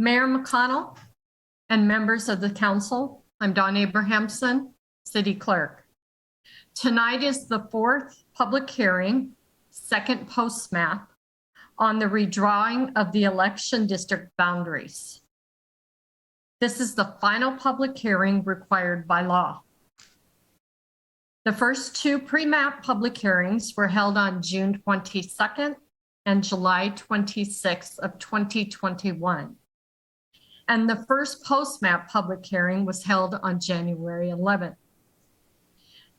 Mayor McConnell and members of the council, I'm Dawn Abrahamson, City Clerk. Tonight is the fourth public hearing, second post map, on the redrawing of the election district boundaries. This is the final public hearing required by law. The first two pre-map public hearings were held on June 22nd and July 26th of 2021. And the first post-map public hearing was held on January 11th.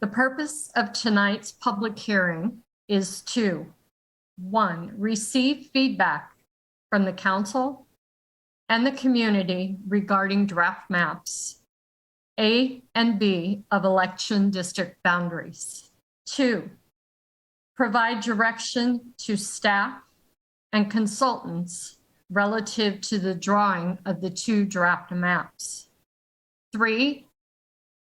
The purpose of tonight's public hearing is to, 1, receive feedback from the council and the community regarding draft maps, A and B of election district boundaries. 2, provide direction to staff and consultants relative to the drawing of the two draft maps. 3,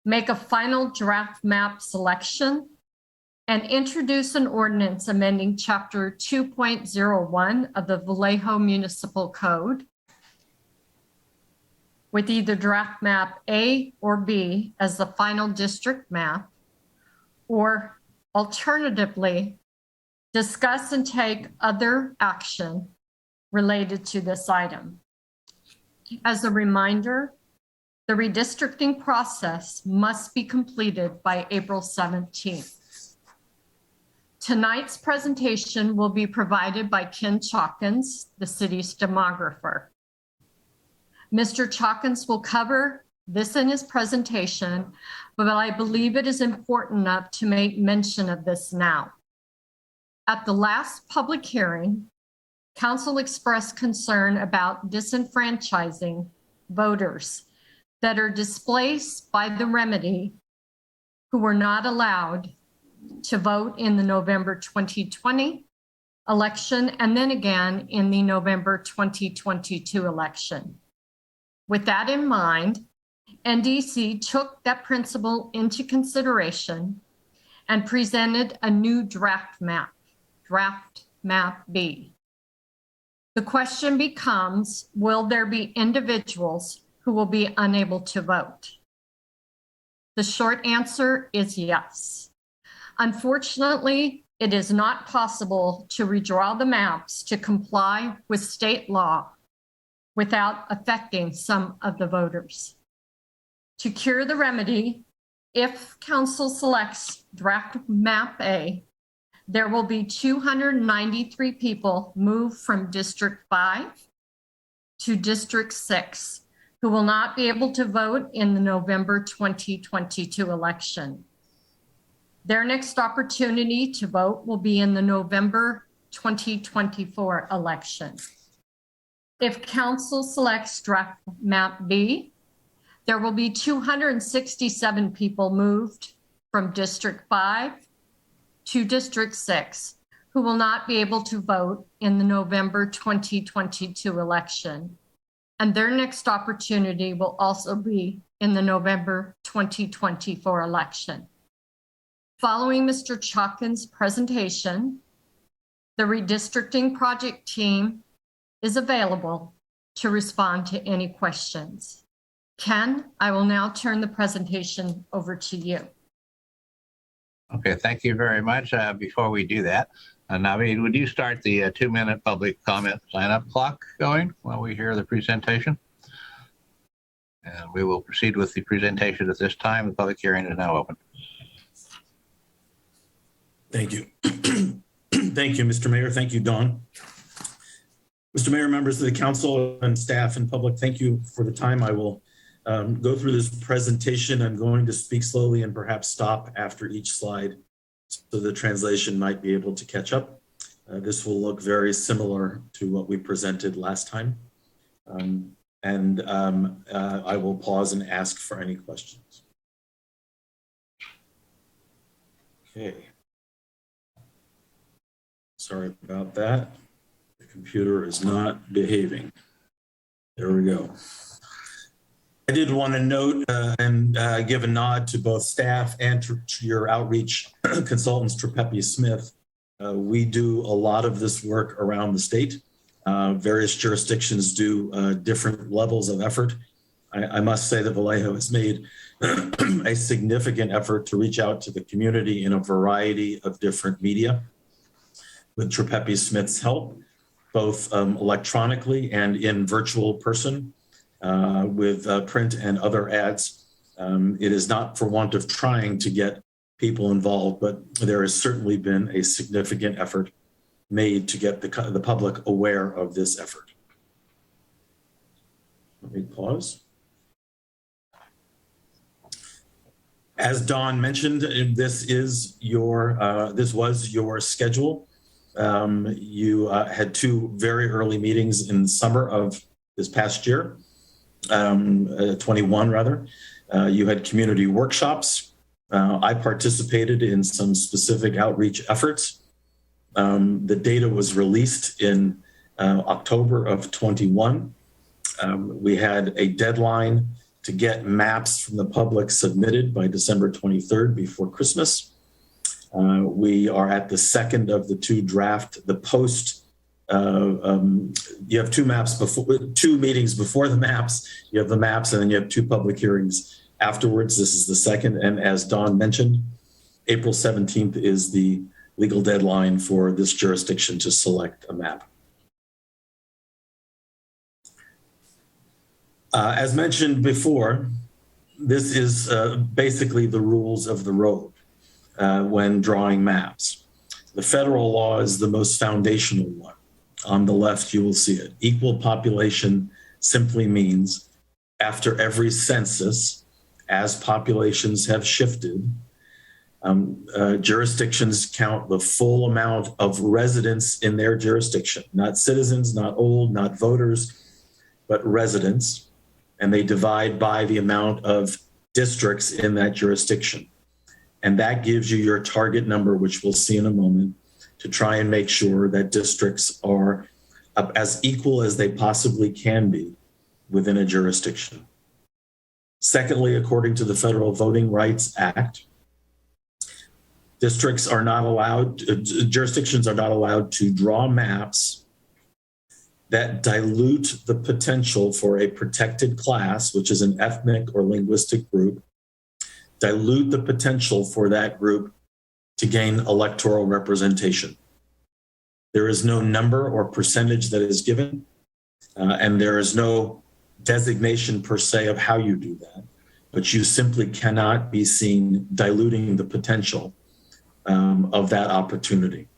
make a final draft map selection and introduce an ordinance amending Chapter 2.01 of the Vallejo Municipal Code with either draft map A or B as the final district map, or alternatively, discuss and take other action related to this item. As a reminder, the redistricting process must be completed by April 17th. Tonight's presentation will be provided by Ken Chalkins, the city's stenographer. Mr. Chalkins will cover this in his presentation, but I believe it is important enough to make mention of this now. At the last public hearing, Council expressed concern about disenfranchising voters that are displaced by the remedy who were not allowed to vote in the November 2020 election and then again in the November 2022 election. With that in mind, NDC took that principle into consideration and presented a new draft map B. The question becomes, will there be individuals who will be unable to vote? The short answer is yes. Unfortunately, it is not possible to redraw the maps to comply with state law without affecting some of the voters. To cure the remedy, if council selects draft map A, there will be 293 people moved from District 5 to District 6 who will not be able to vote in the November 2022 election. Their next opportunity to vote will be in the November 2024 election. If council selects draft map B, there will be 267 people moved from District 5 to District 6 who will not be able to vote in the November 2022 election. And their next opportunity will also be in the November 2024 election. Following Mr. Chalkins' presentation, the redistricting project team is available to respond to any questions. Ken, I will now turn the presentation over to you. Okay, thank you very much. Before we do that, Naveed, would you start the 2-minute public comment sign-up clock going while we hear the presentation? And we will proceed with the presentation at this time. The public hearing is now open. Thank you. Thank you, Mr. Mayor. Thank you, Dawn. Mr. Mayor, members of the council and staff and public, thank you for the time. I will go through this presentation. I'm going to speak slowly and perhaps stop after each slide so the translation might be able to catch up. This will look very similar to what we presented last time. I will pause and ask for any questions. Okay. Sorry about that. The computer is not behaving. There we go. I did want to note and give a nod to both staff and to your outreach consultants, Trepepi Smith. We do a lot of this work around the state. Various jurisdictions do different levels of effort. I must say that Vallejo has made a significant effort to reach out to the community in a variety of different media with Trepepi Smith's help, both electronically and in virtual person with print and other ads. It is not for want of trying to get people involved, but there has certainly been a significant effort made to get the public aware of this effort. Let me pause. As Dawn mentioned, this was your schedule. You had two very early meetings in the summer of this past year, 21 rather. You had community workshops. I participated in some specific outreach efforts. The data was released in October of 21. We had a deadline to get maps from the public submitted by December 23rd before Christmas. We are at the second of the two draft, the post. You have two meetings before the maps. You have the maps, and then you have two public hearings afterwards. This is the second, and as Dawn mentioned, April 17th is the legal deadline for this jurisdiction to select a map. As mentioned before, this is basically the rules of the road when drawing maps. The federal law is the most foundational one. On the left, you will see it. Equal population simply means after every census, as populations have shifted, jurisdictions count the full amount of residents in their jurisdiction, not citizens, not old, not voters, but residents. And they divide by the amount of districts in that jurisdiction. And that gives you your target number, which we'll see in a moment, to try and make sure that districts are as equal as they possibly can be within a jurisdiction. Secondly, according to the Federal Voting Rights Act, jurisdictions are not allowed to draw maps that dilute the potential for a protected class, which is an ethnic or linguistic group, dilute the potential for that group to gain electoral representation. There is no number or percentage that is given, and there is no designation per se of how you do that, but you simply cannot be seen diluting the potential of that opportunity.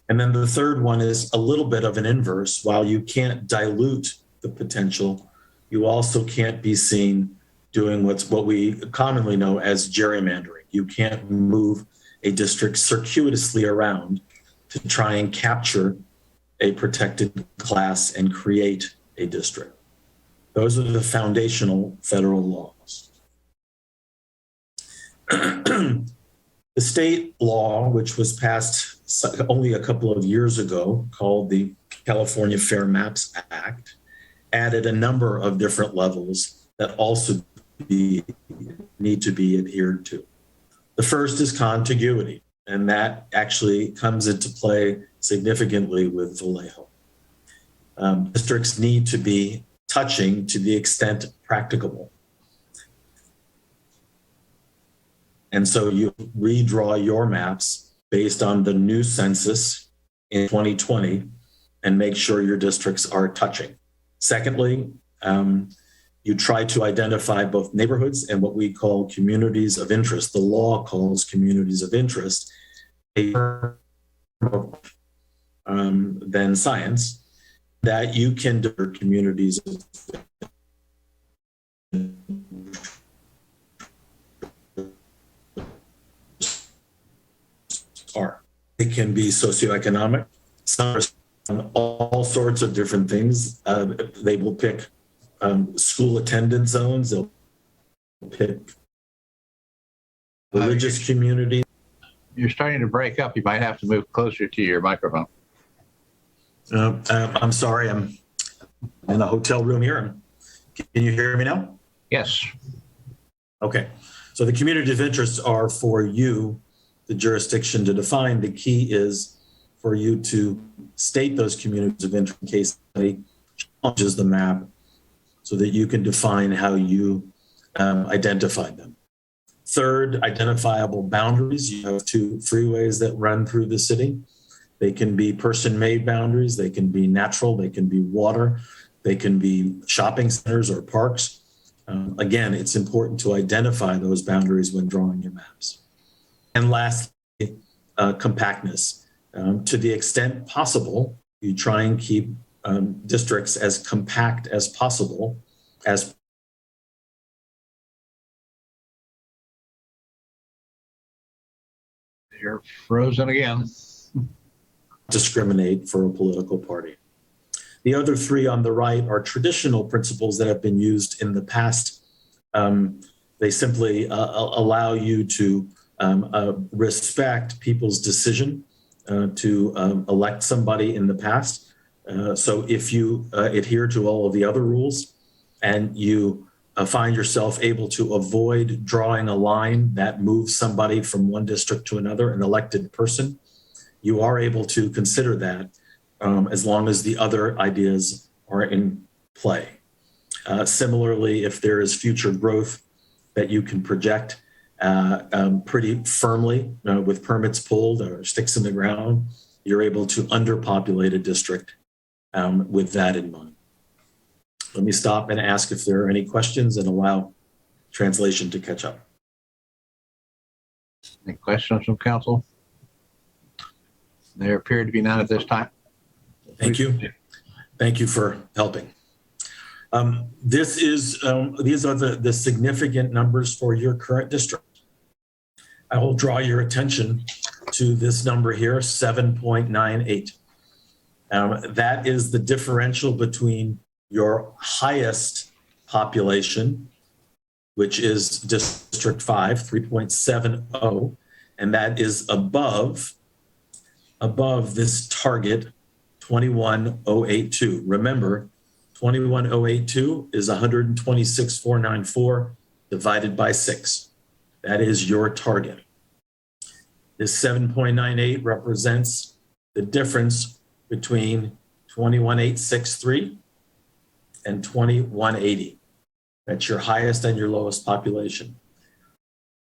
And then the third one is a little bit of an inverse. While you can't dilute the potential, you also can't be seen doing what we commonly know as gerrymandering. You can't move a district circuitously around to try and capture a protected class and create a district. Those are the foundational federal laws. The state law, which was passed only a couple of years ago, called the California Fair Maps Act, added a number of different levels that also need to be adhered to. The first is contiguity, and that actually comes into play significantly with Vallejo. Districts need to be touching to the extent practicable. And so you redraw your maps based on the new census in 2020 and make sure your districts are touching. Secondly, you try to identify both neighborhoods and what we call communities of interest. The law calls communities of interest than science, that you can do communities are. It can be socioeconomic, some are all sorts of different things. They will pick school attendance zones, they'll pick religious community. You're starting to break up. You might have to move closer to your microphone. I'm sorry, I'm in a hotel room here. Can you hear me now? Yes. Okay, so the community of interest are for you, the jurisdiction, to define. The key is for you to state those communities of interest in case somebody challenges the map so that you can define how you identify them. Third, identifiable boundaries. You have two freeways that run through the city. They can be person-made boundaries. They can be natural. They can be water. They can be shopping centers or parks. Again, it's important to identify those boundaries when drawing your maps. And lastly, compactness. To the extent possible, you try and keep districts as compact as possible as You're frozen again. discriminate for a political party. The other three on the right are traditional principles that have been used in the past. They simply allow you to respect people's decision to elect somebody in the past. So if you adhere to all of the other rules and you find yourself able to avoid drawing a line that moves somebody from one district to another, an elected person, you are able to consider that as long as the other ideas are in play. Similarly, if there is future growth that you can project pretty firmly with permits pulled or sticks in the ground, you're able to underpopulate a district with that in mind. Let me stop and ask if there are any questions and allow translation to catch up. Any questions from council? There appear to be none at this time. Thank you. Thank you for helping. These are the significant numbers for your current district. I will draw your attention to this number here, 7.98. That is the differential between your highest population, which is District 5, 3.70, and that is above this target, 21,082. Remember, 21,082 is 126,494 divided by 6. That is your target. This 7.98 represents the difference between 21,863 and 2180. That's your highest and your lowest population.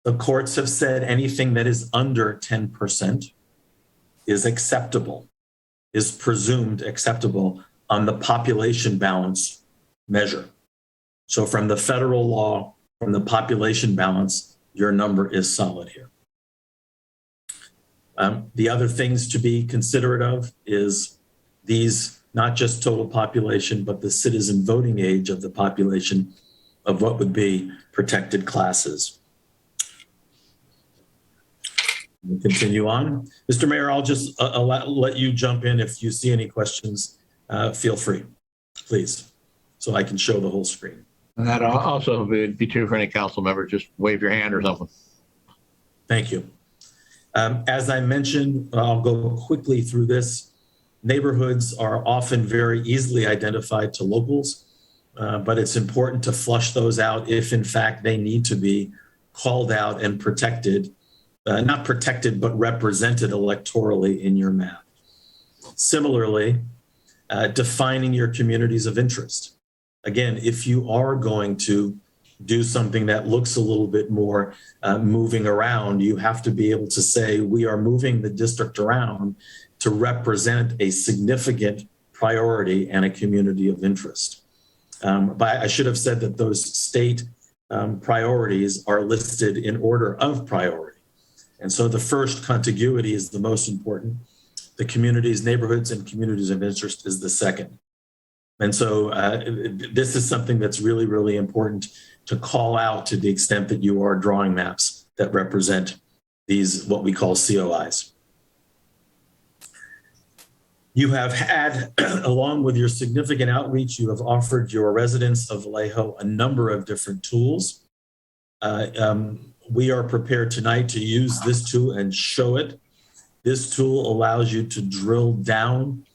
The courts have said anything that is under 10% is acceptable, is presumed acceptable on the population balance measure. So from the federal law, from the population balance, your number is solid here. The other things to be considerate of is these, not just total population, but the citizen voting age of the population of what would be protected classes. We'll continue on. Mr. Mayor, I'll just let you jump in if you see any questions. Feel free, please, so I can show the whole screen. And that also would be true for any council member. Just wave your hand or something. Thank you. As I mentioned, I'll go quickly through this. Neighborhoods are often very easily identified to locals, but it's important to flush those out if in fact they need to be called out and protected, not protected, but represented electorally in your map. Similarly, defining your communities of interest. Again, if you are going to do something that looks a little bit more moving around, you have to be able to say, we are moving the district around to represent a significant priority and a community of interest. But I should have said that those state priorities are listed in order of priority. And so the first, contiguity, is the most important. The communities, neighborhoods, and communities of interest is the second. And so this is something that's really, really important to call out to the extent that you are drawing maps that represent these, what we call COIs. You have had, along with your significant outreach, you have offered your residents of Vallejo a number of different tools. We are prepared tonight to use this tool and show it. This tool allows you to drill down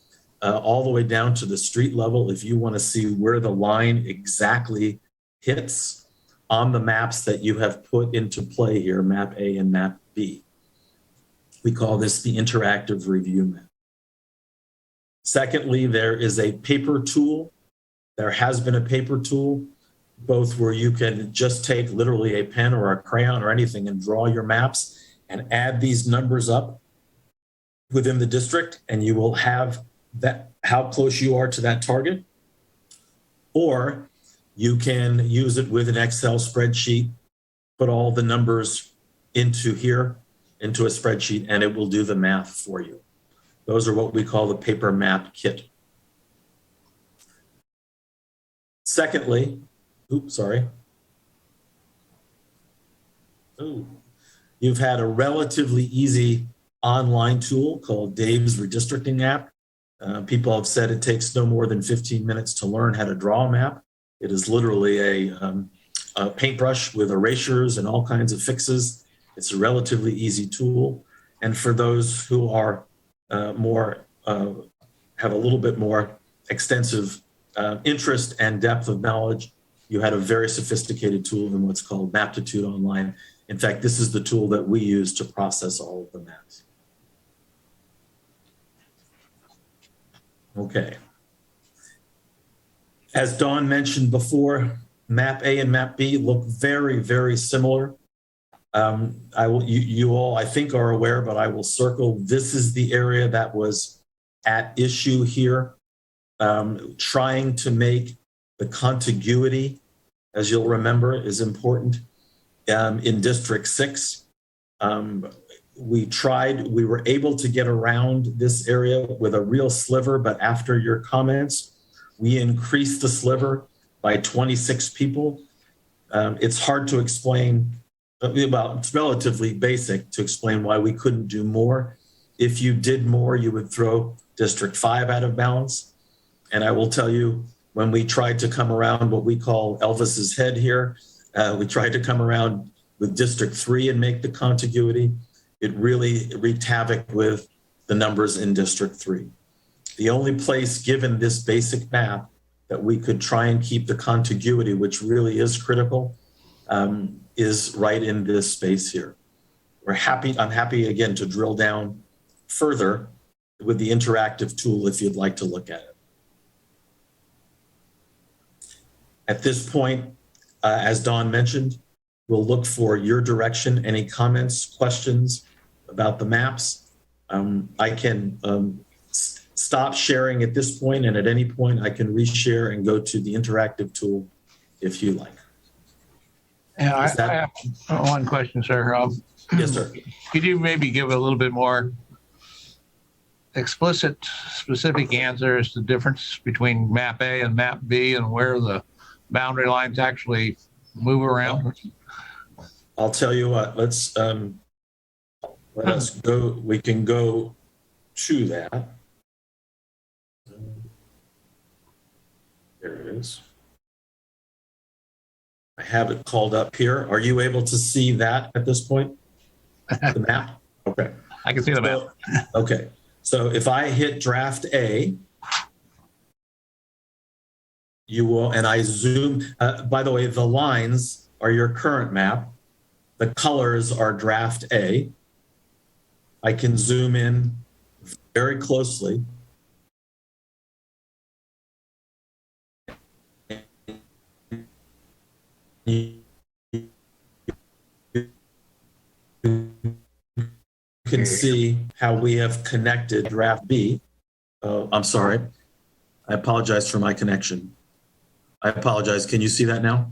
all the way down to the street level if you want to see where the line exactly hits on the maps that you have put into play here, map A and map B. We call this the interactive review map. Secondly, there is a paper tool. There has been a paper tool, both where you can just take literally a pen or a crayon or anything and draw your maps and add these numbers up within the district, and you will have that how close you are to that target. Or you can use it with an Excel spreadsheet, put all the numbers into here, into a spreadsheet, and it will do the math for you. Those are what we call the paper map kit. Secondly, you've had a relatively easy online tool called Dave's Redistricting app. People have said it takes no more than 15 minutes to learn how to draw a map. It is literally a paintbrush with erasures and all kinds of fixes. It's a relatively easy tool. And for those who are have a little bit more extensive interest and depth of knowledge, you had a very sophisticated tool in what's called Maptitude Online. In fact, this is the tool that we use to process all of the maps. Okay. As Dawn mentioned before, Map A and Map B look very, very similar. You all, I think, are aware, but I will circle. This is the area that was at issue here, trying to make the contiguity, as you'll remember, is important. In District 6, we were able to get around this area with a real sliver, but after your comments, we increased the sliver by 26 people. It's hard to explain. Well, it's relatively basic to explain why we couldn't do more. If you did more, you would throw District 5 out of balance. And I will tell you, when we tried to come around what we call Elvis's head here, we tried to come around with District 3 and make the contiguity. It really wreaked havoc with the numbers in District 3. The only place, given this basic map, that we could try and keep the contiguity, which really is critical, is right in this space here. I'm happy again to drill down further with the interactive tool if you'd like to look at it. At this point, as Dawn mentioned, we'll look for your direction, any comments, questions about the maps. I can stop sharing at this point, and at any point I can reshare and go to the interactive tool if you like. Yeah, I have one question, sir. Yes, sir. Could you maybe give a little bit more explicit, specific answers to the difference between Map A and Map B and where the boundary lines actually move around? I'll tell you what, let us go, we can go to that. There it is. I have it called up here. Are you able to see that at this point? The map? Okay. I can see the map. Okay. So if I hit Draft A, you will, and I zoom, by the way, the lines are your current map. The colors are Draft A. I can zoom in very closely. You can see how we have connected Draft B. I'm sorry. I apologize for my connection. I apologize. Can you see that now?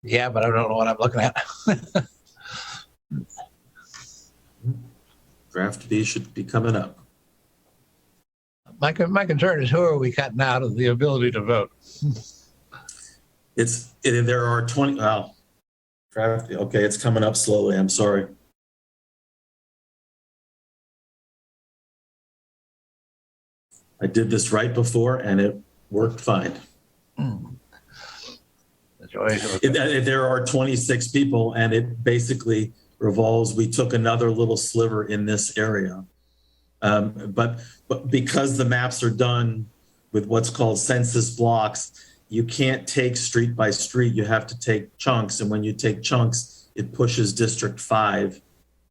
Yeah, but I don't know what I'm looking at. Draft B should be coming up. My concern is, who are we cutting out of the ability to vote? There are 20. Wow. Draft. Okay, it's coming up slowly. I'm sorry. I did this right before and it worked fine. There are 26 people and it basically revolves. We took another little sliver in this area. But because the maps are done with what's called census blocks, you can't take street by street. You have to take chunks. And when you take chunks, it pushes District 5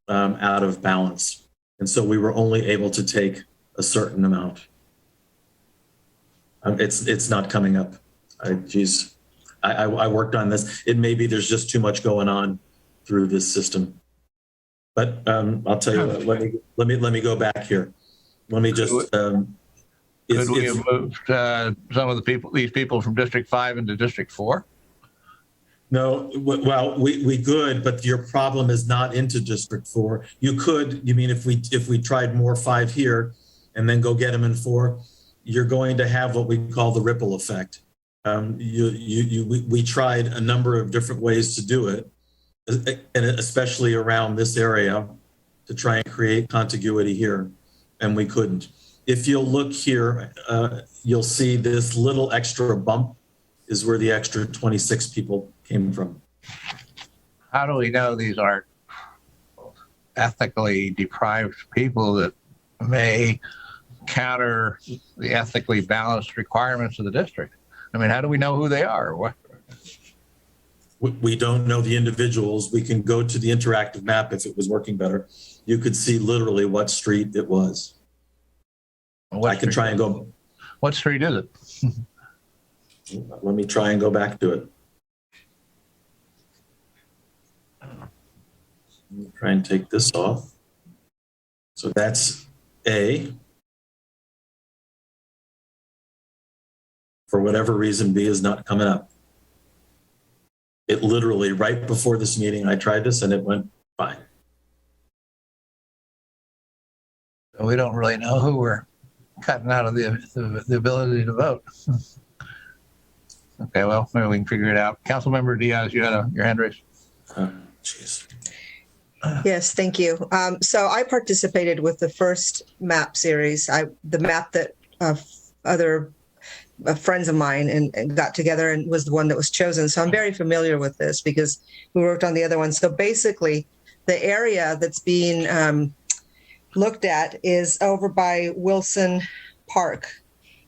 out of balance. And so we were only able to take a certain amount. It's not coming up. I worked on this. It may be there's just too much going on through this system. But I'll tell you what, let me go back here. Let me just Could we have moved some of these people from District 5 into District 4? No, well, we could, but your problem is not into District 4. You mean if we tried more 5 here and then go get them in 4, you're going to have what we call the ripple effect. We tried a number of different ways to do it, and especially around this area, to try and create contiguity here, and we couldn't. If you'll look here, you'll see this little extra bump is where the extra 26 people came from. How do we know these aren't ethnically deprived people that may counter the ethically balanced requirements of the district? I mean, how do we know who they are? What? We don't know the individuals. We can go to the interactive map if it was working better. You could see literally what street it was. I can try and go. What street is it? Let me try and go back to it. Let me try and take this off. So that's A. For whatever reason, B is not coming up. It literally, right before this meeting, I tried this and it went fine. We don't really know who we're cutting out of the ability to vote. Okay, well, maybe we can figure it out. Councilmember Diaz, you had your hand raised. Jeez. Yes, thank you. So I participated with the first map series, the map that other friends of mine and got together and was the one that was chosen. So I'm very familiar with this because we worked on the other one. So basically, the area that's being looked at is over by Wilson Park.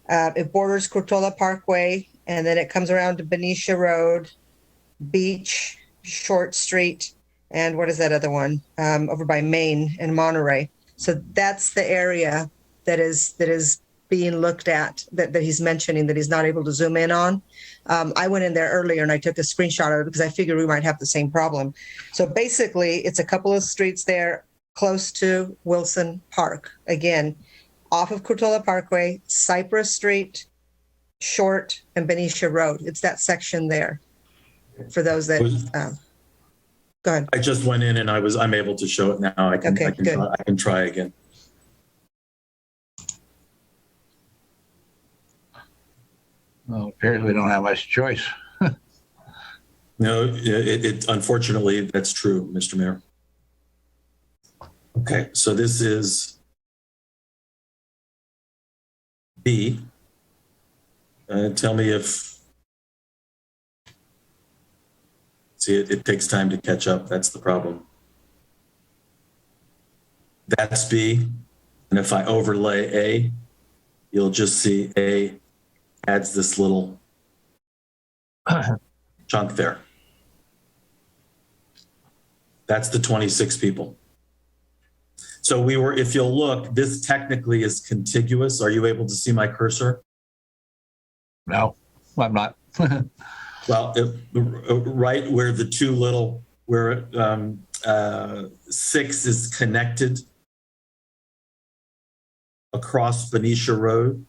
It borders Cortola Parkway, and then it comes around to Benicia Road, Beach, Short Street, and what is that other one? Over by Maine and Monterey. So that's the area that is being looked at that he's mentioning that he's not able to zoom in on. I went in there earlier and I took a screenshot of it because I figured we might have the same problem. So basically, it's a couple of streets there close to Wilson Park. Again, off of Cortola Parkway, Cypress Street, Short, and Benicia Road. It's that section there. For those that, go ahead. I just went in and I'm able to show it now. I can try again. Well, it appears we don't have much choice. No, it unfortunately, that's true, Mr. Mayor. Okay, so this is B. Tell me if, see, it takes time to catch up. That's the problem. That's B. And if I overlay A, you'll just see A adds this little chunk there. That's the 26 people. So if you'll look, this technically is contiguous. Are you able to see my cursor? No, I'm not. Well, right where the two little, where 6 is connected across Benicia Road.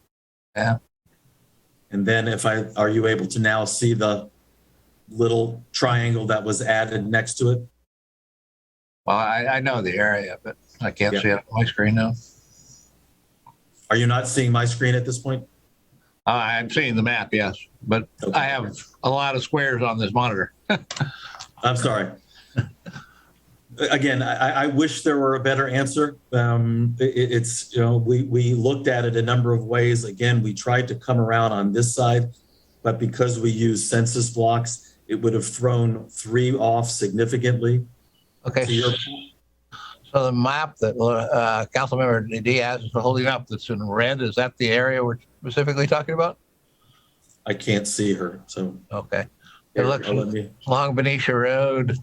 Yeah. And then are you able to now see the little triangle that was added next to it? Well, I know the area, but I can't see it on my screen now. Are you not seeing my screen at this point? I'm seeing the map, yes, but okay. I have a lot of squares on this monitor. I'm sorry. Again, I wish there were a better answer. It's, we looked at it a number of ways. Again, we tried to come around on this side, but because we use census blocks, it would have thrown 3 off significantly. Okay. So the map that Councilmember Diaz is holding up that's in red, is that the area we're specifically talking about? I can't see her, so. Okay. It looks along Benicia Road.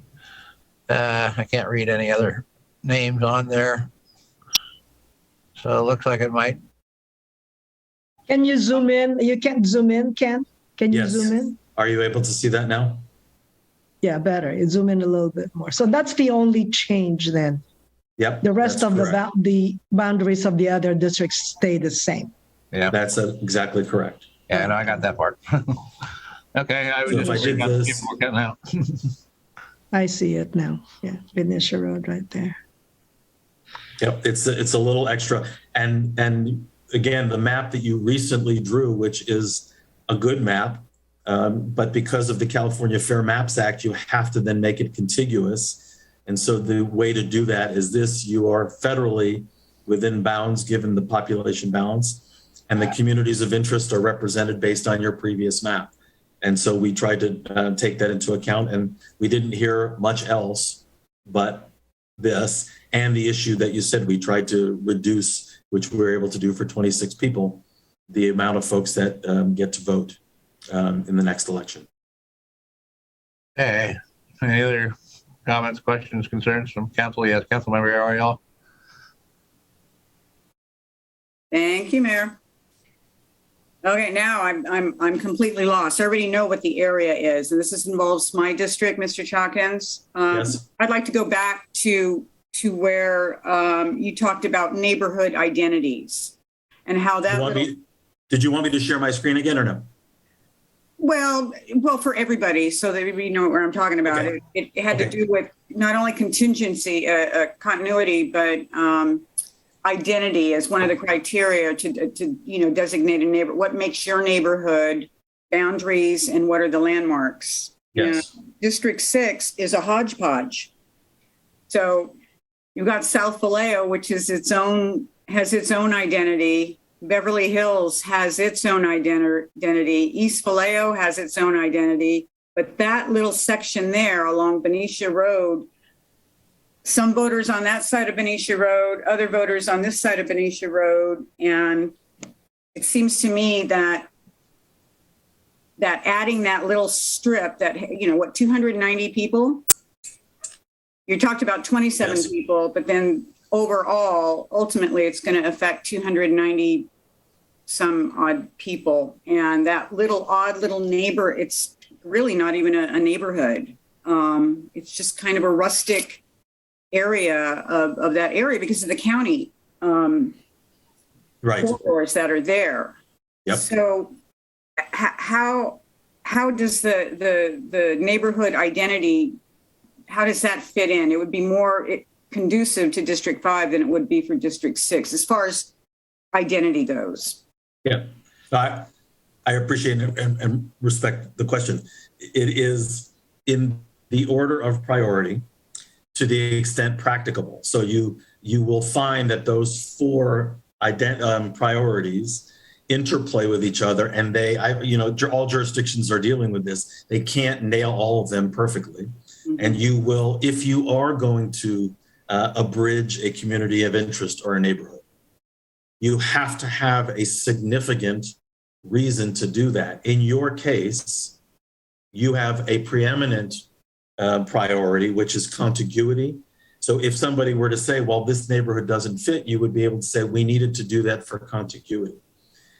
I can't read any other names on there. So it looks like it might Can you zoom in? You can't zoom in, Ken? Can you Yes. zoom in? Are you able to see that now? Yeah, better. You zoom in a little bit more. So that's the only change then. Yep. The rest that's of correct. the boundaries of the other districts stay the same. Yeah. That's exactly correct. Yeah, no, I got that part. Okay, I So would if I just did got this- people working out. I see it now. Yeah, Venetia Road right there. Yep, it's a little extra. And again, the map that you recently drew, which is a good map, but because of the California Fair Maps Act, you have to then make it contiguous. And so the way to do that is this: you are federally within bounds given the population balance, and the communities of interest are represented based on your previous map. And so we tried to take that into account, and we didn't hear much else but this and the issue that you said we tried to reduce, which we were able to do for 26 people, the amount of folks that get to vote in the next election. Okay, any other comments, questions, concerns from council? Yes, Councilmember Ariel. Thank you, Mayor. Okay, now I'm completely lost. I already know what the area is, and this involves my district, Mr. Chalkins. Yes. I'd like to go back to where you talked about neighborhood identities and how that. Did you want me to share my screen again or no? Well, for everybody, so that we know what I'm talking about. Okay. It had to do with not only contingency, continuity, but identity as one of the criteria to designate a neighbor. What makes your neighborhood, boundaries, and what are the landmarks? Yes. District 6 is a hodgepodge. So you've got South Vallejo, which is has its own identity. Beverly Hills has its own identity. East Vallejo has its own identity. But that little section there along Benicia Road, some voters on that side of Benicia Road, other voters on this side of Benicia Road. And it seems to me that adding that little strip that, 290 people? You talked about 27 Yes. people, but then overall, ultimately, it's going to affect 290 some odd people. And that odd little neighbor, it's really not even a neighborhood. It's just kind of a rustic area of that area because of the county Right. corridors that are there. Yep. So how does the neighborhood identity, how does that fit in? It would be more conducive to District 5 than it would be for District 6 as far as identity goes. Yeah, I appreciate and respect the question. It is in the order of priority to the extent practicable. So you will find that those four priorities interplay with each other, and all jurisdictions are dealing with this. They can't nail all of them perfectly. Mm-hmm. And you will, if you are going to abridge a community of interest or a neighborhood, you have to have a significant reason to do that. In your case, you have a preeminent priority, which is contiguity. So if somebody were to say, well, this neighborhood doesn't fit, you would be able to say, we needed to do that for contiguity.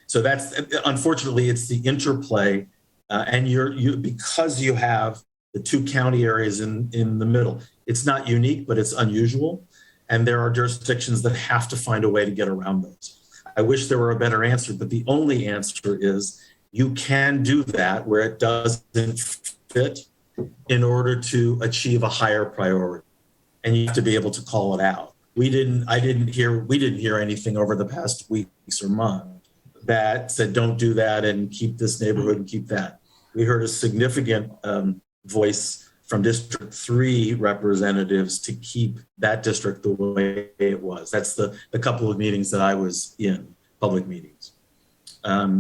So that's, unfortunately, it's the interplay. And because you have the two county areas in the middle, it's not unique, but it's unusual. And there are jurisdictions that have to find a way to get around those. I wish there were a better answer, but the only answer is you can do that where it doesn't fit in order to achieve a higher priority. And you have to be able to call it out. We didn't hear anything over the past weeks or month that said, don't do that and keep this neighborhood and keep that. We heard a significant voice from District 3 representatives to keep that district the way it was. That's the couple of meetings that I was in, public meetings.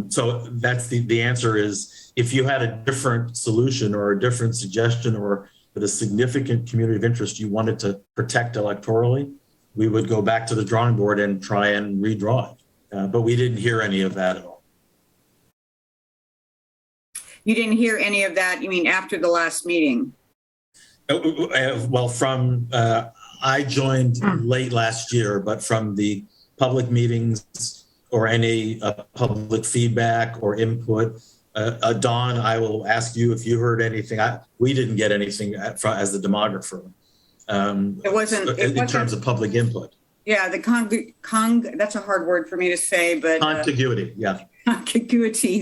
So that's the answer is, if you had a different solution or a different suggestion or with a significant community of interest you wanted to protect electorally, we would go back to the drawing board and try and redraw it. But we didn't hear any of that at all. You didn't hear any of that, you mean after the last meeting? Well, I joined late last year, but from the public meetings or any public feedback or input. Dawn, I will ask you if you heard anything. We didn't get anything as the demographer. It wasn't in terms of public input. Yeah, that's a hard word for me to say, but contiguity, yeah. Contiguity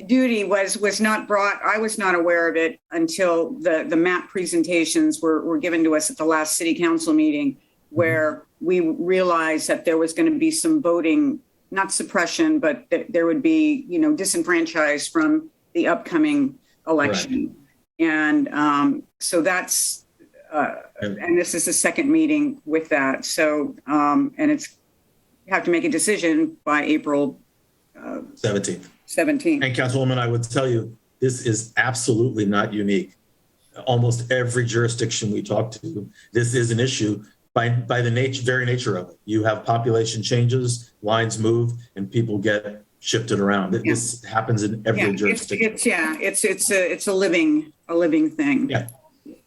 duty was not brought. I was not aware of it until the map presentations were given to us at the last city council meeting, where we realized that there was going to be some voting, not suppression, but there would be, disenfranchised from the upcoming election. Right. And so that's, and this is the second meeting with that. So, and you have to make a decision by April 17th. And Councilwoman, I would tell you, this is absolutely not unique. Almost every jurisdiction we talk to, this is an issue by the very nature of it. You have population changes, lines move, and people get shifted around. Yeah. This happens in every jurisdiction. It's a living thing. Yeah,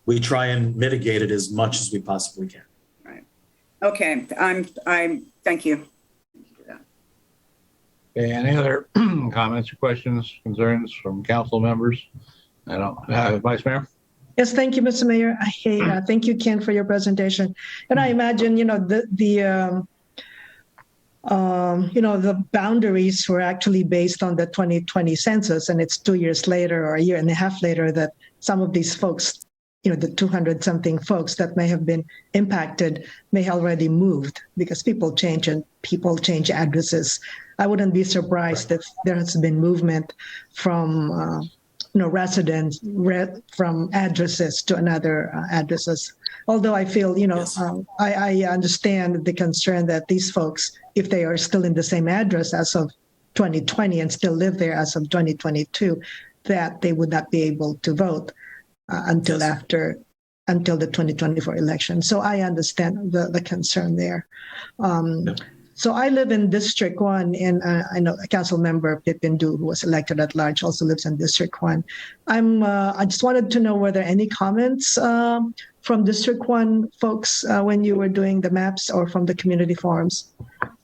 we try and mitigate it as much as we possibly can. Right. Okay. I thank you. Okay, any other comments or questions, concerns from council members? I don't. Vice Mayor? Yes, thank you, Mr. Mayor. Thank you, Ken, for your presentation. And I imagine, the boundaries were actually based on the 2020 census, and it's 2 years later or a year and a half later that some of these folks, the 200 something folks that may have been impacted may have already moved, because people change and people change addresses. I wouldn't be surprised if there has been movement from residents from addresses to another addresses. Although I feel, yes. I understand the concern that these folks, if they are still in the same address as of 2020 and still live there as of 2022, that they would not be able to vote until the 2024 election. So I understand the concern there. So I live in District 1, and I know Council Member Pippin Du, who was elected at large, also lives in District 1. I just wanted to know, were there any comments from District 1 folks when you were doing the maps, or from the community forums?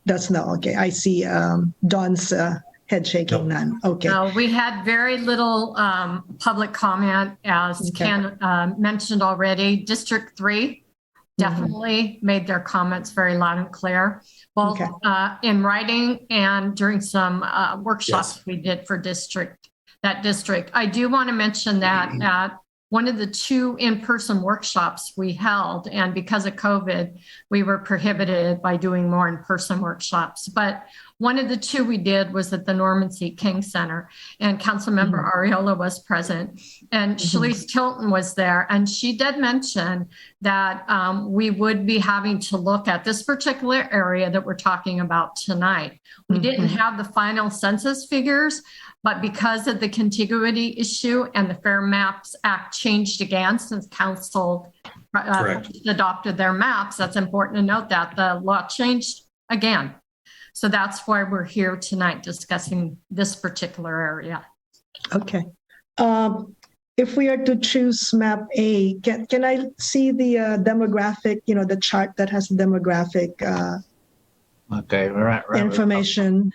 That's no. Okay, I see Dawn's head shaking. None. Okay. No, we had very little public comment, as Ken mentioned already. District 3 definitely made their comments very loud and clear, both in writing and during some workshops we did for that district. I do want to mention that at one of the 2 in-person workshops we held, and because of COVID, we were prohibited by doing more in-person workshops. But one of the 2 we did was at the Norman C. King Center, and Councilmember Ariola was present, and Shalice Tilton was there, and she did mention that we would be having to look at this particular area that we're talking about tonight. We didn't have the final census figures, but because of the contiguity issue and the Fair Maps Act changed again since council adopted their maps, that's important to note that the law changed again. So that's why we're here tonight discussing this particular area. Okay. If we are to choose map A, can I see the demographic, the chart that has the demographic information?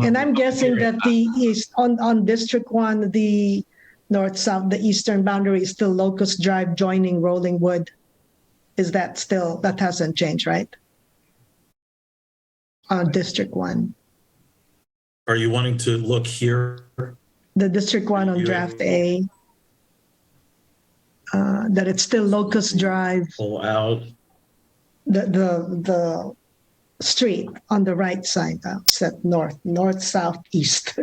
And I'm guessing that the east on District 1, the north-south, the eastern boundary is still Locust Drive joining Rolling Wood. Is that still, that hasn't changed, right? On District 1. Are you wanting to look here? The District 1 on draft A. That it's still Locust Drive. Pull out. The street on the right side, set north, south, east.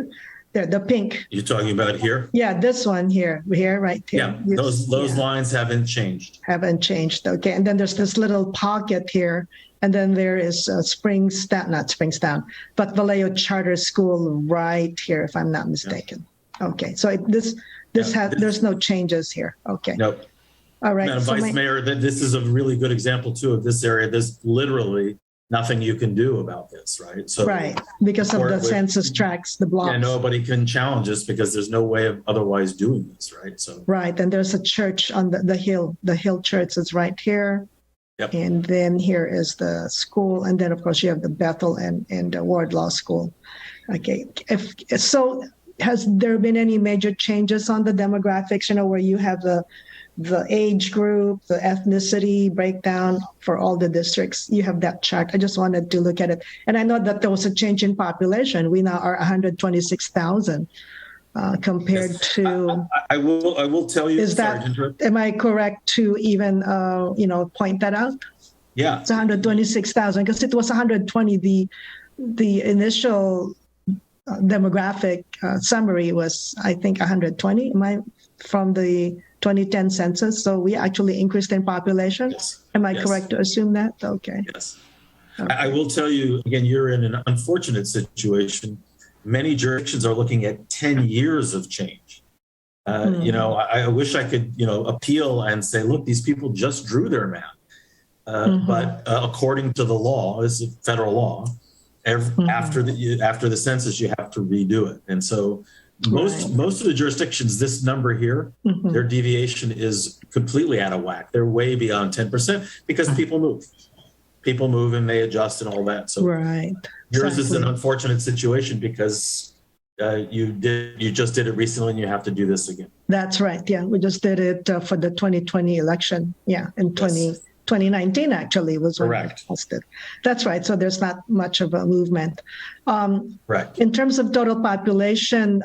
There, the pink. You're talking about here? Yeah, this one here, right here. Yeah, those lines haven't changed. Haven't changed, okay. And then there's this little pocket here, and then there is not Springstown, but Vallejo Charter School right here, if I'm not mistaken. Yeah. Okay, so there's no changes here, okay. Nope. All right. Madam Vice Mayor, this is a really good example too of this area. There's literally nothing you can do about this, right? So because of the census tracts, the blocks. Yeah, nobody can challenge us because there's no way of otherwise doing this, right? So and there's a church on the hill. The hill church is right here. Yep. And then here is the school. And then, of course, you have the Bethel and the Ward Law School. Okay. So has there been any major changes on the demographics, where you have the age group, the ethnicity breakdown for all the districts? You have that chart. I just wanted to look at it. And I know that there was a change in population. We now are 126,000 compared to. I will tell you. Is that, am I correct to even, point that out? Yeah. It's 126,000 because it was 120. The initial demographic summary was, I think, 120. From the 2010 census. So we actually increased in population. Yes. Am I correct to assume that? Okay. Yes. Okay. I will tell you, again, you're in an unfortunate situation. Many jurisdictions are looking at 10 years of change. I wish I could, appeal and say, look, these people just drew their map. But according to the law, this is federal law, after the census, you have to redo it. And so most of the jurisdictions, this number here, their deviation is completely out of whack. They're way beyond 10% because people move and they adjust and all that. So yours is an unfortunate situation because you just did it recently and you have to do this again. That's right. Yeah, we just did it for the 2020 election. Yeah, in 2019 actually was when we posted. That's right. So there's not much of a movement. Right. In terms of total population,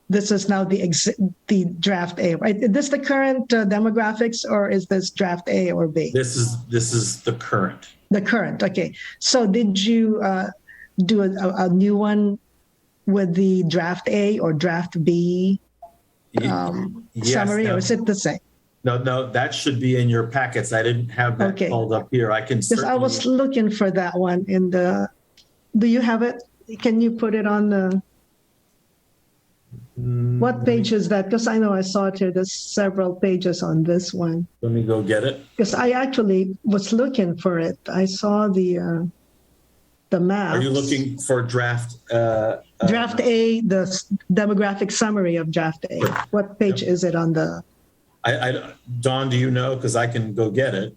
this is now the draft A, right? Is this the current demographics, or is this draft A or B? This is the current. The current. Okay. So did you do a new one with the draft A or draft B summary, or is it the same? No, that should be in your packets. I didn't have that called up here. I can because I was looking for that one in the. Do you have it? Can you put it on the? What page is that? Because I know I saw it here. There's several pages on this one. Let me go get it. Because I actually was looking for it. I saw the map. Are you looking for draft? Draft A, the demographic summary of draft A. What page is it on the? Dawn, do you know? Because I can go get it.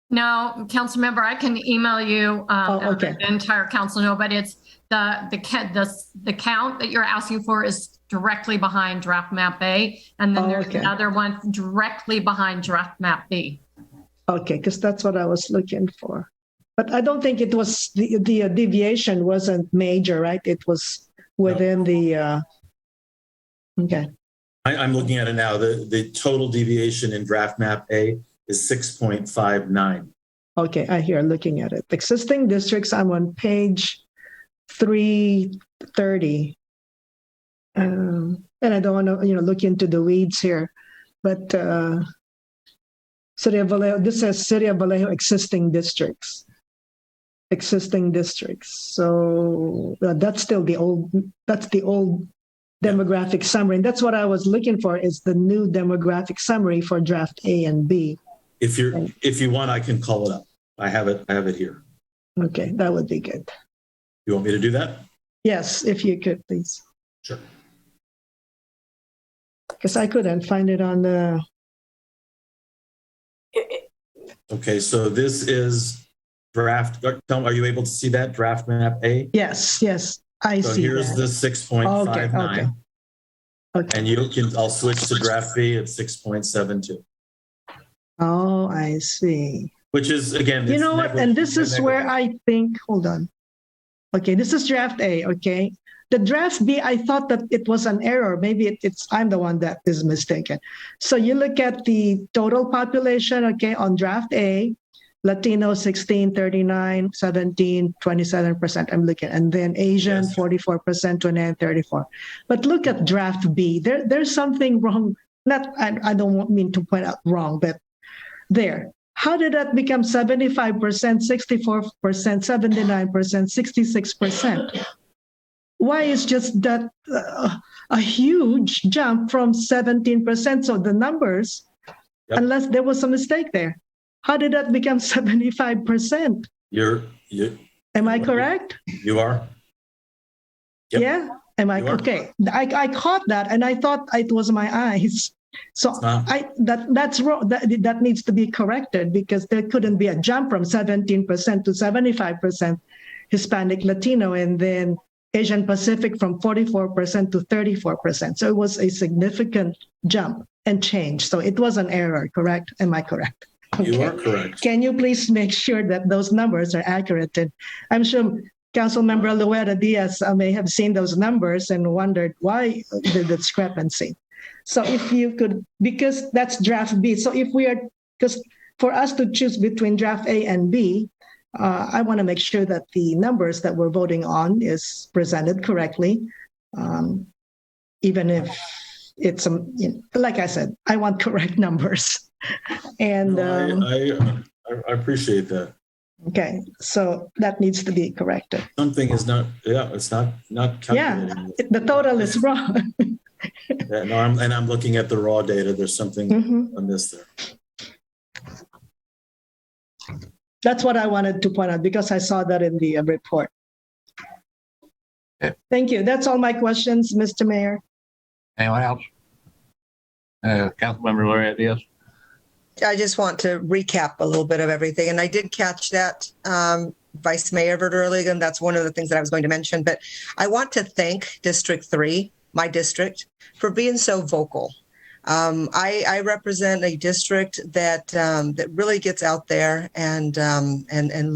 No, council member, I can email you the entire council know, but it's the count that you're asking for is directly behind draft map A, and then there's another one directly behind draft map B. Okay, because that's what I was looking for. But I don't think it was the deviation wasn't major, right? It was within the. Okay. I'm looking at it now. The total deviation in draft map A is 6.59. Okay, I hear looking at it. Existing districts, I'm on page 330. And I don't want to, look into the weeds here, but City of Vallejo, this says City of Vallejo existing districts. So that's still the old demographic summary. And that's what I was looking for, is the new demographic summary for draft A and B. If you want, I can call it up. I have it here. Okay, that would be good. You want me to do that? Yes, if you could, please. Sure. Because I couldn't find it on the. Okay, so this is draft. Are you able to see that draft map A? Yes, I see. So here's the 6.59. Okay. And I'll switch to draft B at 6.72. Oh, I see. Which is, again, you know what? And this is where I think, hold on. Okay, this is draft A, okay? The draft B, I thought that it was an error. Maybe I'm the one that is mistaken. So you look at the total population, okay, on draft A, Latino 16, 39, 17, 27%. I'm looking, and then Asian 44%, 29, 34. But look at draft B. There's something wrong. I don't mean to point out wrong, but there. How did that become 75%, 64%, 79%, 66%? Why is just that a huge jump from 17%? So the numbers, unless there was a mistake there, how did that become 75%? Am I correct? You are. Yep. Yeah. Am I okay? I caught that, and I thought it was my eyes. So not. that's wrong. That needs to be corrected because there couldn't be a jump from 17% to 75% Hispanic Latino, and then Asian Pacific from 44% to 34%. So it was a significant jump and change. So it was an error, correct? Am I correct? You are correct. Can you please make sure that those numbers are accurate? And I'm sure Councilmember Luera Diaz may have seen those numbers and wondered why the discrepancy. So if you could, because that's draft B. So if we are, because for us to choose between draft A and B, I want to make sure that the numbers that we're voting on is presented correctly, even if it's like I said, I want correct numbers. And I appreciate that. okay, so that needs to be corrected. Something is not. Yeah, it's not calculating. Yeah, the total is wrong. Yeah, no, I'm looking at the raw data. There's something amiss there. That's what I wanted to point out because I saw that in the report. Okay. Thank you. That's all my questions, Mr. Mayor. Anyone else? Councilmember Laurea Diaz. I just want to recap a little bit of everything. And I did catch that, Vice Mayor Verderligan. That's one of the things that I was going to mention. But I want to thank District 3, my district, for being so vocal. I represent a district that really gets out there and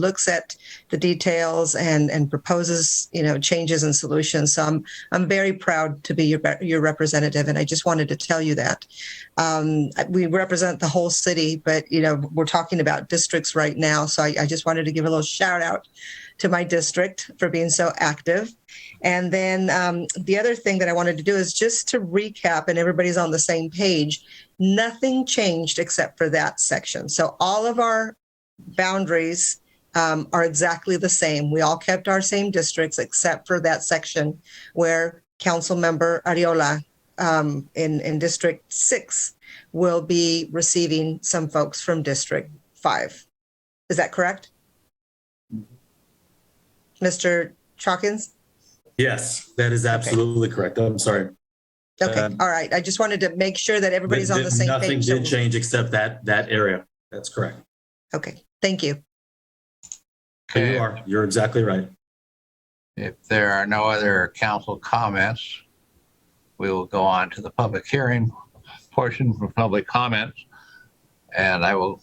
looks at the details and proposes, changes and solutions. So I'm very proud to be your representative, and I just wanted to tell you that. We represent the whole city, but we're talking about districts right now. So I just wanted to give a little shout out to my district for being so active. And then the other thing that I wanted to do is just to recap, and everybody's on the same page. Nothing changed except for that section. So all of our boundaries are exactly the same. We all kept our same districts except for that section where Councilmember Ariola in District 6 will be receiving some folks from District 5. Is that correct? Mr. Chalkins? Yes, that is absolutely correct. I'm sorry. Okay. All right. I just wanted to make sure that everybody's on the same Nothing page. did change except that area. That's correct. Okay. Thank you. Okay. You're exactly right. If there are no other council comments, we will go on to the public hearing portion for public comments. And I will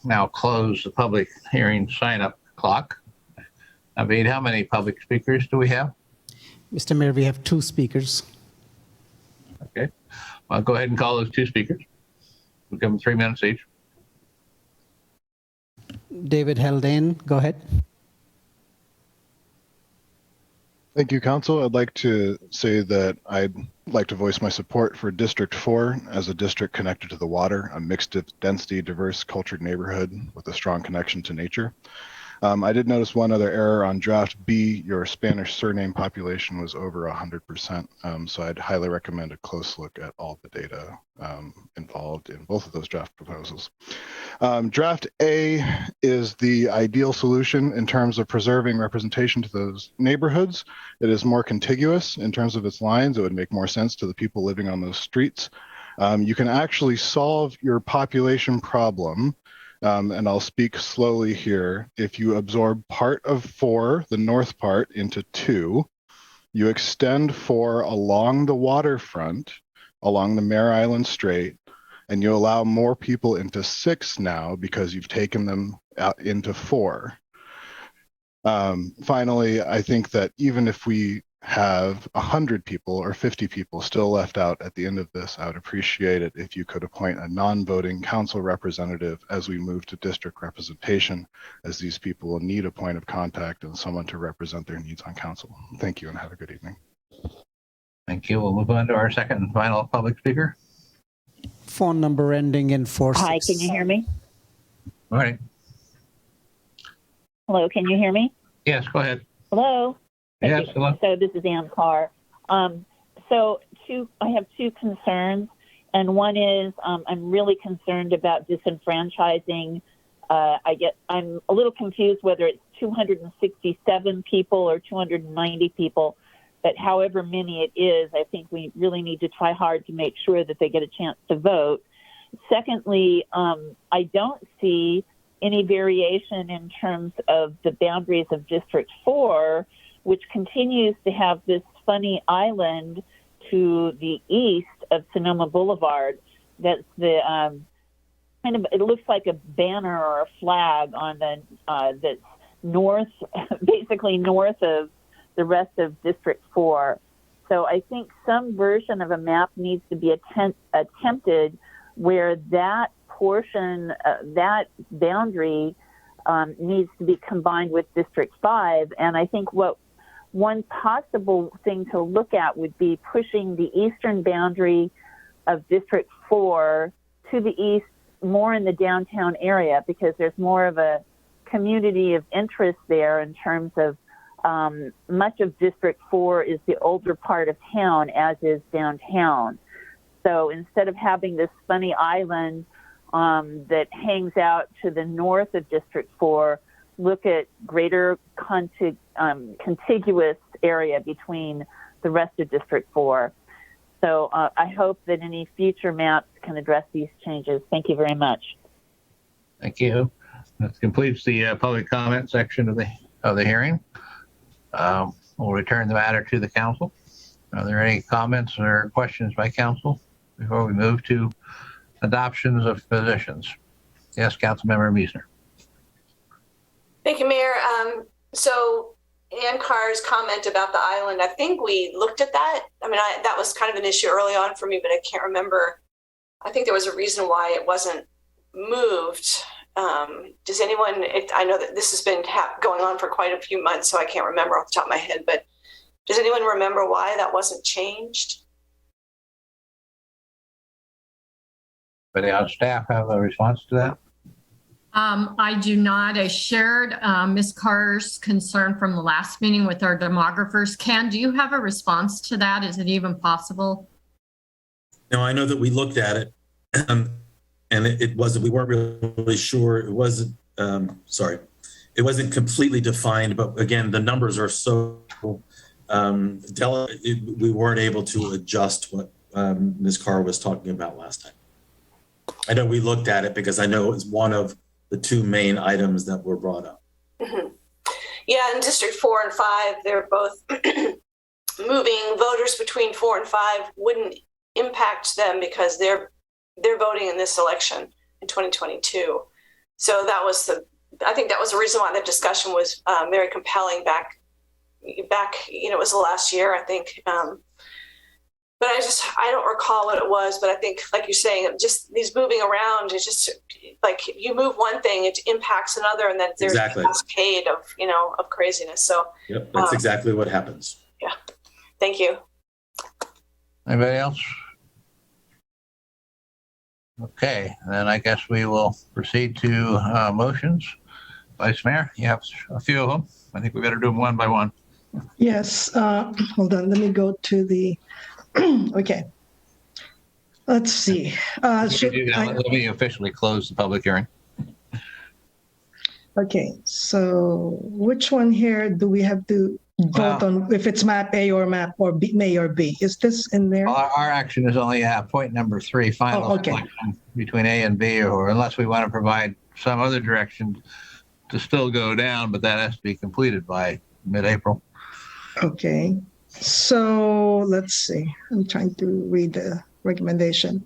now close the public hearing sign-up clock. Naveed, how many public speakers do we have? Mr. Mayor, we have 2 speakers. Okay. I'll go ahead and call those 2 speakers. We'll give them 3 minutes each. David Haldane, go ahead. Thank you, Council. I'd like to say that I'd like to voice my support for District 4 as a district connected to the water, a mixed density, diverse, cultured neighborhood with a strong connection to nature. I did notice one other error on draft B. Your Spanish surname population was over 100%. So I'd highly recommend a close look at all the data involved in both of those draft proposals. Draft A is the ideal solution in terms of preserving representation to those neighborhoods. It is more contiguous in terms of its lines. It would make more sense to the people living on those streets. You can actually solve your population problem. And I'll speak slowly here. If you absorb part of 4, the north part, into 2, you extend 4 along the waterfront, along the Mare Island Strait, and you allow more people into 6 now because you've taken them out into 4. Finally, I think that even if we have 100 people or 50 people still left out at the end of this, I would appreciate it if you could appoint a non-voting council representative as we move to district representation, as these people will need a point of contact and someone to represent their needs on council. Thank you and have a good evening. Thank you. We'll move on to our second and final public speaker. Phone number ending in 46. Hi, can you hear me? All right. Hello, can you hear me? Yes, go ahead. Hello? Yes, hello. So this is Ann Carr. I have 2 concerns, and one is I'm really concerned about disenfranchising. I'm a little confused whether it's 267 people or 290 people but however many it is, I think we really need to try hard to make sure that they get a chance to vote. Secondly, I don't see any variation in terms of the boundaries of District 4, which continues to have this funny island to the east of Sonoma Boulevard. That's the kind of, it looks like a banner or a flag on the that's north, basically north of the rest of District 4. So I think some version of a map needs to be attempted where that portion, that boundary needs to be combined with District 5. And I think what one possible thing to look at would be pushing the eastern boundary of District 4 to the east, more in the downtown area, because there's more of a community of interest there in terms of much of District 4 is the older part of town, as is downtown. So instead of having this funny island that hangs out to the north of District 4, look at greater contiguous area between the rest of District 4. So I hope that any future maps can address these changes. Thank you very much. Thank you. That completes the public comment section of the hearing. We'll return the matter to the council. Are there any comments or questions by council before we move to adoptions of positions? Yes, Councilmember Meisner. Thank you, Mayor. So Ann Carr's comment about the island, I think we looked at that. I mean, that was kind of an issue early on for me, but I can't remember. I think there was a reason why it wasn't moved. Does anyone, I know that this has been going on for quite a few months, so I can't remember off the top of my head, but does anyone remember why that wasn't changed? Anybody on staff have a response to that? I do not. I shared Ms. Carr's concern from the last meeting with our demographers. Ken, do you have a response to that? Is it even possible? No, I know that we looked at it, and it wasn't, we weren't really sure. It wasn't, it wasn't completely defined, but again, the numbers are so delicate, we weren't able to adjust what Ms. Carr was talking about last time. I know we looked at it because I know it was one of the two main items that were brought up. Mm-hmm. Yeah, in District 4 and 5, they're both moving voters between 4 and 5 wouldn't impact them because they're voting in this election in 2022. So that was I think that was the reason why the discussion was very compelling back, it was the last year, I think. But I don't recall what it was, but I think, like you're saying, just these moving around is just like you move one thing, it impacts another, and then there's Exactly. a cascade of craziness. So yep, that's exactly what happens. Yeah. Thank you. Anybody else? Okay, then I guess we will proceed to motions. Vice Mayor, you have a few of them. I think we better do them one by one. Yes, hold on, let me go to the, okay. Let's see. Let me officially close the public hearing. Okay, so which one here do we have to vote on, if it's map A or map or B, May or B? Is this in there? Our action is only point number 3, final okay. selection between A and B, or unless we want to provide some other direction to still go down, but that has to be completed by mid-April. Okay, so let's see. I'm trying to read the recommendation.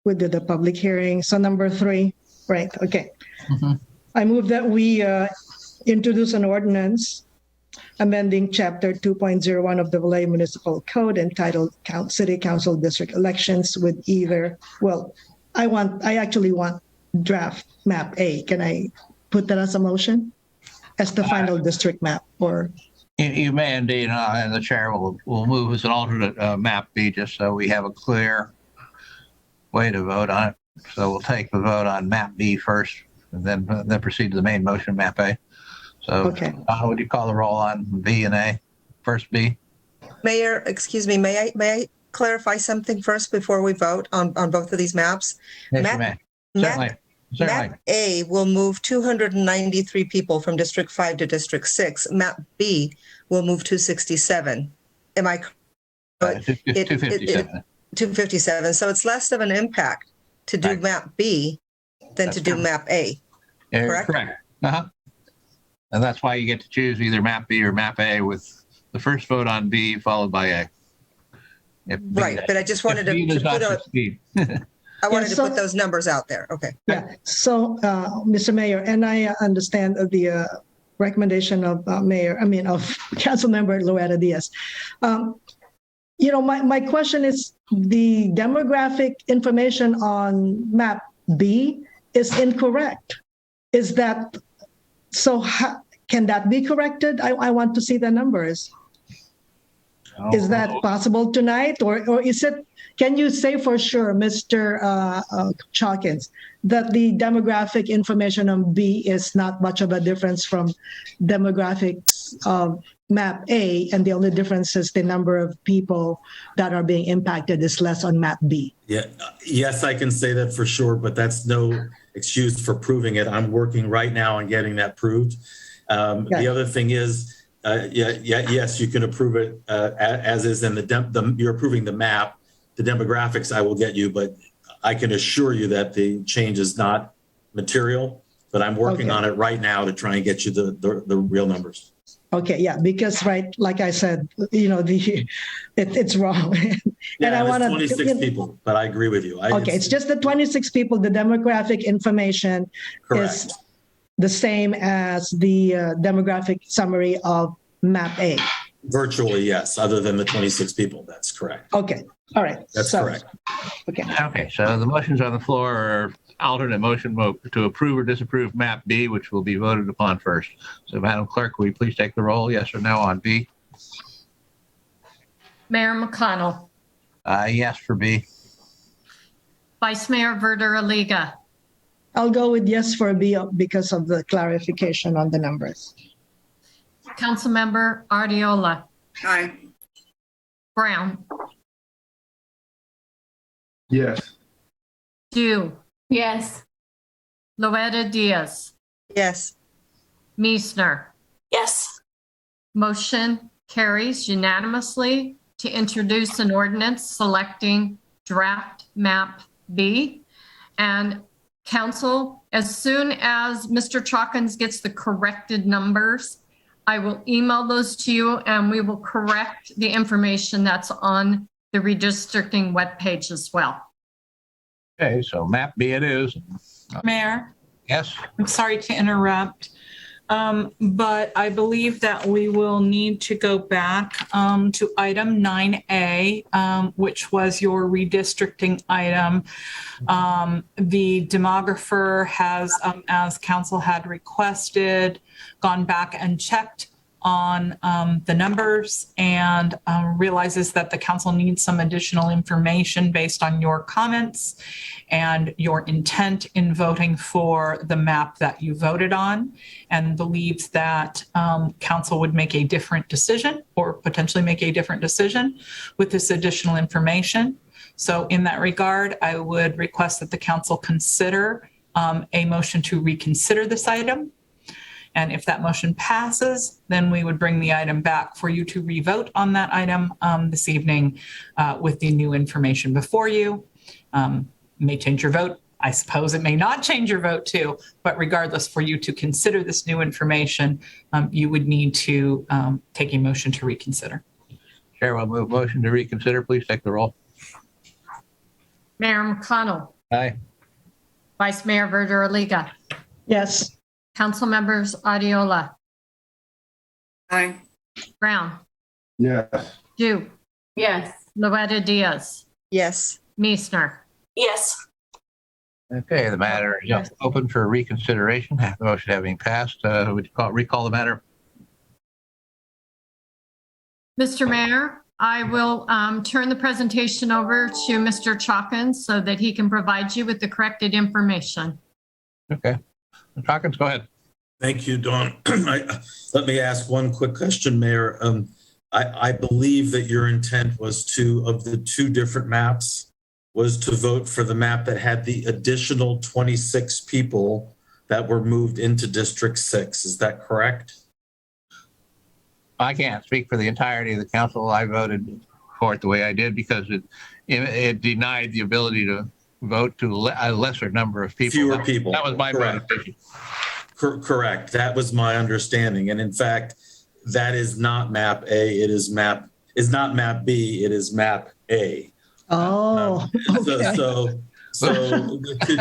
We did the public hearing. So number 3, right? Okay. Mm-hmm. I move that we introduce an ordinance amending Chapter 2.01 of the Vallejo Municipal Code entitled City Council District Elections with either, well, I actually want draft map A. Can I put that as a motion as the final district map, or? You may indeed, and the chair will move as an alternate map B, just so we have a clear way to vote on it. So we'll take the vote on map B first, and then proceed to the main motion, map A. So, okay. Would you call the roll on B and A? First B. Mayor, excuse me, may I clarify something first before we vote on both of these maps? Yes, you may. Certainly. Map A will move 293 people from District 5 to District 6. Map B will move 267. Am I? It's 257. 257. So it's less of an impact to do Right. map B than That's to do correct. map A. Yeah, correct? correct. Uh-huh. And that's why you get to choose either map B or map A, with the first vote on B followed by A. If B- Right, but I just wanted if B to does not put succeed. I wanted to so- put those numbers out there. Okay. Yeah. So, Mr. Mayor, and I understand the recommendation of of Councilmember Loretta Diaz. My question is, the demographic information on map B is incorrect. Is that so? Can that be corrected? I want to see the numbers. Is that possible tonight, or is it? Can you say for sure, Mr. Chalkins, that the demographic information on B is not much of a difference from demographics of map A, and the only difference is the number of people that are being impacted is less on map B? Yeah, yes, I can say that for sure, but that's no excuse for proving it. I'm working right now on getting that proved. The other thing is, yes, you can approve it as is, and you're approving the map. The demographics I will get you, but I can assure you that the change is not material. But I'm working on it right now to try and get you the real numbers. Okay, yeah, because like I said, it's wrong. Yeah, I it's want 26 people, but I agree with you. It's just the 26 people. The demographic information is correct. the same as the demographic summary of map A. Virtually, yes, other than the 26 people. That's correct. Okay, all right. That's correct. Okay. Okay, so the motions on the floor are alternate motion to approve or disapprove map B, which will be voted upon first. So Madam Clerk, will you please take the roll, yes or no, on B? Mayor McConnell, Yes for B. Vice Mayor Verder-Aliga, I'll go with yes for B because of the clarification on the numbers. Councilmember Ardiola, Aye. Brown, Yes. Dew, Yes. Loretta Diaz, Yes. Meisner. Yes. Motion carries unanimously to introduce an ordinance selecting draft map B. And council, as soon as Mr. Chalkins gets the corrected numbers, I will email those to you and we will correct the information that's on the redistricting webpage as well. Okay, so map B it is. Mayor, Yes, I'm sorry to interrupt, but I believe that we will need to go back to item 9A, which was your redistricting item. The demographer has, as council had requested, gone back and checked on the numbers and realizes that the council needs some additional information based on your comments and your intent in voting for the map that you voted on, and believes that council would make a different decision or potentially make a different decision with this additional information. So in that regard, I would request that the council consider a motion to reconsider this item. And if that motion passes, then we would bring the item back for you to revote on that item this evening with the new information before you. May change your vote. I suppose it may not change your vote too, but regardless, for you to consider this new information, you would need to take a motion to reconsider. Chair will move motion to reconsider. Please take the roll. Mayor McConnell, Aye. Vice Mayor Verder-Aliga, Yes. Council members Ardiola, Aye. Brown, Yes. Dew, Yes. Loretta Diaz, Yes. Meisner. Yes. Okay, the matter is open for reconsideration. The motion having passed, would you recall the matter? Mr. Mayor, I will turn the presentation over to Mr. Chalkins so that he can provide you with the corrected information. Okay. Mr. Hawkins, go ahead. Thank you, Dawn. Let me ask one quick question, Mayor. I believe that your intent was of the two different maps, was to vote for the map that had the additional 26 people that were moved into District 6. Is that correct? I can't speak for the entirety of the council. I voted for it the way I did because it denied the ability to vote to a lesser number of people. Fewer people. That was my Correct. motivation. Correct. That was my understanding. And in fact, that is not map A. It is not map B. It is map A. Oh, okay. So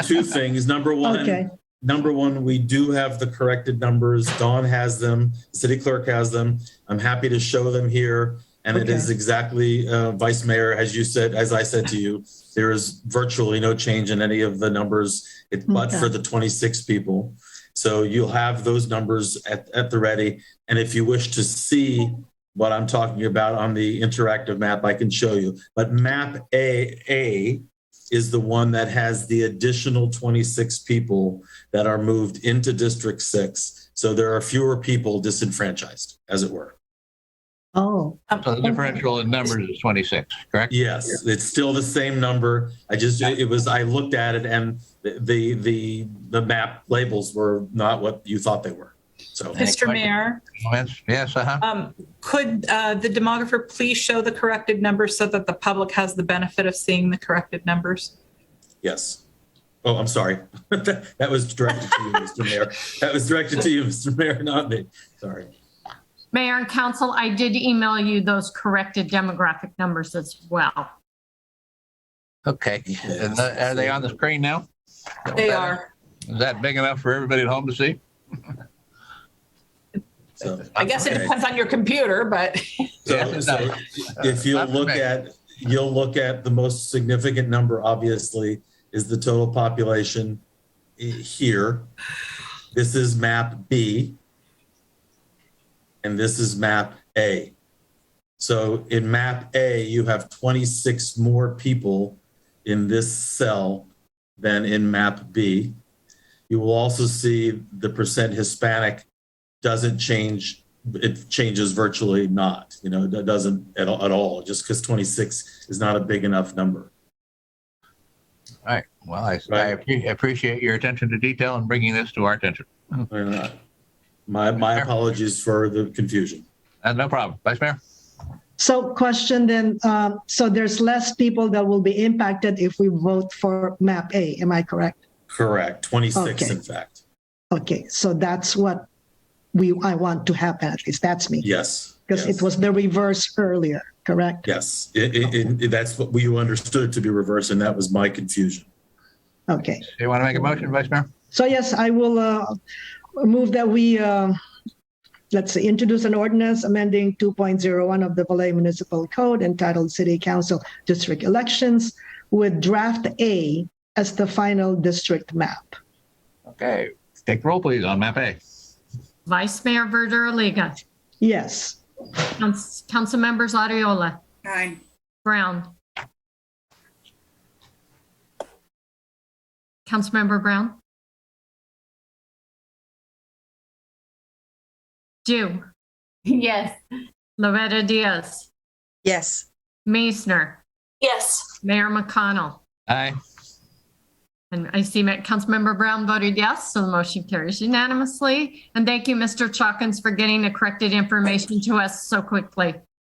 two things. Number one, Okay. we do have the corrected numbers. Dawn has them. The city clerk has them. I'm happy to show them here. And it is Okay. exactly, Vice Mayor, as I said to you, there is virtually no change in any of the numbers, but Okay. for the 26 people. So you'll have those numbers at the ready. And if you wish to see what I'm talking about on the interactive map, I can show you. But map A is the one that has the additional 26 people that are moved into District 6. So there are fewer people disenfranchised, as it were. Oh, So the differential in numbers is 26, correct? Yes, it's still the same number. I looked at it and the map labels were not what you thought they were. So, Mr. Mayor, Yes, could the demographer please show the corrected numbers so that the public has the benefit of seeing the corrected numbers? yes. Oh, I'm sorry. That was directed to you, Mr. Mayor. That was directed to you, Mr. Mayor, not me. Sorry. Mayor and council, I did email you those corrected demographic numbers as well. Okay. And are they on the screen now? They are. Is that big enough for everybody at home to see? So, I guess it okay. depends on your computer, but So if you'll look at the most significant number, obviously, is the total population here. This is map B. And this is map A. So in map A, you have 26 more people in this cell than in map B. You will also see the percent Hispanic doesn't change. It changes virtually not, it doesn't at all, just because 26 is not a big enough number. All right. Well, I appreciate your attention to detail and bringing this to our attention. My apologies for the confusion. No problem. Vice Mayor? so question then, so there's less people that will be impacted if we vote for map A, am I correct? Correct. 26, Okay. in fact. Okay, so that's what I want to happen, at least that's me. Yes. Because yes. it was the reverse earlier, correct? Yes, that's what we understood to be reverse, and that was my confusion. Okay, Do you want to make a motion, Vice Mayor? so yes, I will move that we, let's see, introduce an ordinance amending 2.01 of the Vallejo Municipal Code entitled City Council District Elections with draft A as the final district map. Okay. Take roll, please, on map A. Vice Mayor Verder-Aliga, Yes. Council members Ariola, Aye. Brown. Councilmember Brown. Dew, Yes. Loretta Diaz, Yes. Meisner, Yes. Mayor McConnell. Aye. And I see Councilmember Brown voted yes, so the motion carries unanimously. And thank you, Mr. Chalkins, for getting the corrected information to us so quickly.